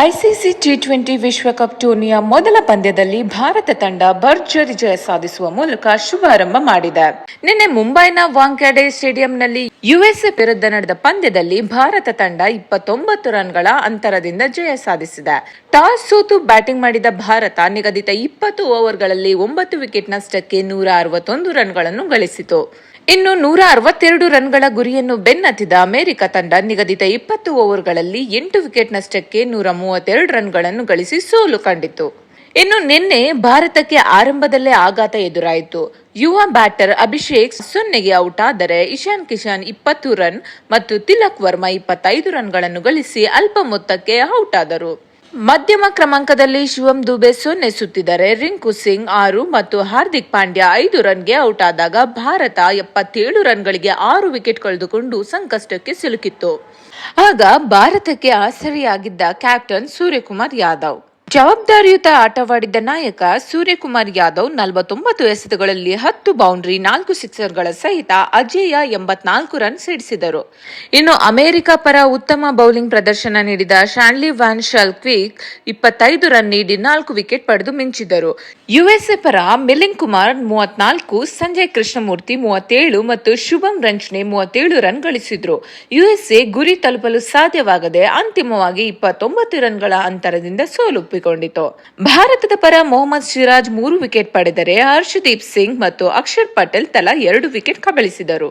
ICC T20 ವಿಶ್ವಕಪ್ ಟೂರ್ನಿಯ ಮೊದಲ ಪಂದ್ಯದಲ್ಲಿ ಭಾರತ ತಂಡ ಭರ್ಜರಿ ಜಯ ಸಾಧಿಸುವ ಮೂಲಕ ಶುಭಾರಂಭ ಮಾಡಿದೆ. ನಿನ್ನೆ ಮುಂಬೈನ ವಾಂಖೇಡೆ ಸ್ಟೇಡಿಯಂನಲ್ಲಿ ಯುಎಸ್ಎ ವಿರುದ್ಧ ನಡೆದ ಪಂದ್ಯದಲ್ಲಿ ಭಾರತ ತಂಡ 29 ರನ್ಗಳ ಅಂತರದಿಂದ ಜಯ ಸಾಧಿಸಿದೆ. ಟಾಸ್ ಸೋತು ಬ್ಯಾಟಿಂಗ್ ಮಾಡಿದ ಭಾರತ ನಿಗದಿತ 20 ಓವರ್ಗಳಲ್ಲಿ 9 ವಿಕೆಟ್ ನಷ್ಟಕ್ಕೆ 161 ರನ್ಗಳನ್ನು ಗಳಿಸಿತು. ಇನ್ನು 162 ರನ್ಗಳ ಗುರಿಯನ್ನು ಬೆನ್ನತ್ತಿದ ಅಮೆರಿಕ ತಂಡ ನಿಗದಿತ 20 ಓವರ್ಗಳಲ್ಲಿ 8 ವಿಕೆಟ್ ನಷ್ಟಕ್ಕೆ 132 ರನ್ಗಳನ್ನು ಗಳಿಸಿ ಸೋಲು ಕಂಡಿತು. ಇನ್ನು ನಿನ್ನೆ ಭಾರತಕ್ಕೆ ಆರಂಭದಲ್ಲೇ ಆಘಾತ ಎದುರಾಯಿತು. ಯುವ ಬ್ಯಾಟರ್ ಅಭಿಷೇಕ್ 0ಗೆ ಔಟ್ ಆದರೆ ಇಶಾನ್ ಕಿಶನ್ 20 ರನ್ ಮತ್ತು ತಿಲಕ್ ವರ್ಮಾ 25 ರನ್ಗಳನ್ನು ಗಳಿಸಿ ಅಲ್ಪ ಮೊತ್ತಕ್ಕೆ ಔಟ್ ಆದರು. ಮಧ್ಯಮ ಕ್ರಮಾಂಕದಲ್ಲಿ ಶಿವಮ್ ದುಬೆ 0 ಸುತ್ತಿದರೆ ರಿಂಕು ಸಿಂಗ್ 6 ಮತ್ತು ಹಾರ್ದಿಕ್ ಪಾಂಡ್ಯ 5 ರನ್ಗೆ ಔಟ್ ಆದಾಗ ಭಾರತ 77 ರನ್ಗಳಿಗೆ 6 ವಿಕೆಟ್ ಕಳೆದುಕೊಂಡು ಸಂಕಷ್ಟಕ್ಕೆ ಸಿಲುಕಿತ್ತು. ಆಗ ಭಾರತಕ್ಕೆ ಆಸರೆಯಾಗಿದ್ದ ಕ್ಯಾಪ್ಟನ್ ಸೂರ್ಯಕುಮಾರ್ ಯಾದವ್. ಜವಾಬ್ದಾರಿಯುತ ಆಟವಾಡಿದ್ದ ನಾಯಕ ಸೂರ್ಯಕುಮಾರ್ ಯಾದವ್ 49 ಎಸೆತಗಳಲ್ಲಿ 10 ಬೌಂಡ್ರಿ 4 ಸಿಕ್ಸರ್ಗಳ ಸಹಿತ ಅಜೇಯ 84 ರನ್ ಸಿಡಿಸಿದರು. ಇನ್ನು ಅಮೆರಿಕ ಪರ ಉತ್ತಮ ಬೌಲಿಂಗ್ ಪ್ರದರ್ಶನ ನೀಡಿದ ಶಾನ್ಲಿ ವ್ಯಾನ್ ಶಾಲ್ಕ್ವಿಕ್ 25 ರನ್ ನೀಡಿ 4 ವಿಕೆಟ್ ಪಡೆದು ಮಿಂಚಿದರು. ಯುಎಸ್ಎ ಪರ ಮಿಲಿಂದ್ ಕುಮಾರ್ 34, ಸಂಜಯ್ ಕೃಷ್ಣಮೂರ್ತಿ 37 ಮತ್ತು ಶುಭಮ್ ರಂಚನೆ 37 ರನ್ ಗಳಿಸಿದ್ರು. ಯುಎಸ್ಎ ಗುರಿ ತಲುಪಲು ಸಾಧ್ಯವಾಗದೆ ಅಂತಿಮವಾಗಿ 29 ರನ್ಗಳ ಅಂತರದಿಂದ ಸೋಲುಪ್ಪಿಕೊಂಡಿತು. ಭಾರತದ ಪರ ಮೊಹಮ್ಮದ್ ಸಿರಾಜ್ 3 ವಿಕೆಟ್ ಪಡೆದರೆ ಹರ್ಷದೀಪ್ ಸಿಂಗ್ ಮತ್ತು ಅಕ್ಷರ್ ಪಟೇಲ್ ತಲಾ 2 ವಿಕೆಟ್ ಕಬಳಿಸಿದರು.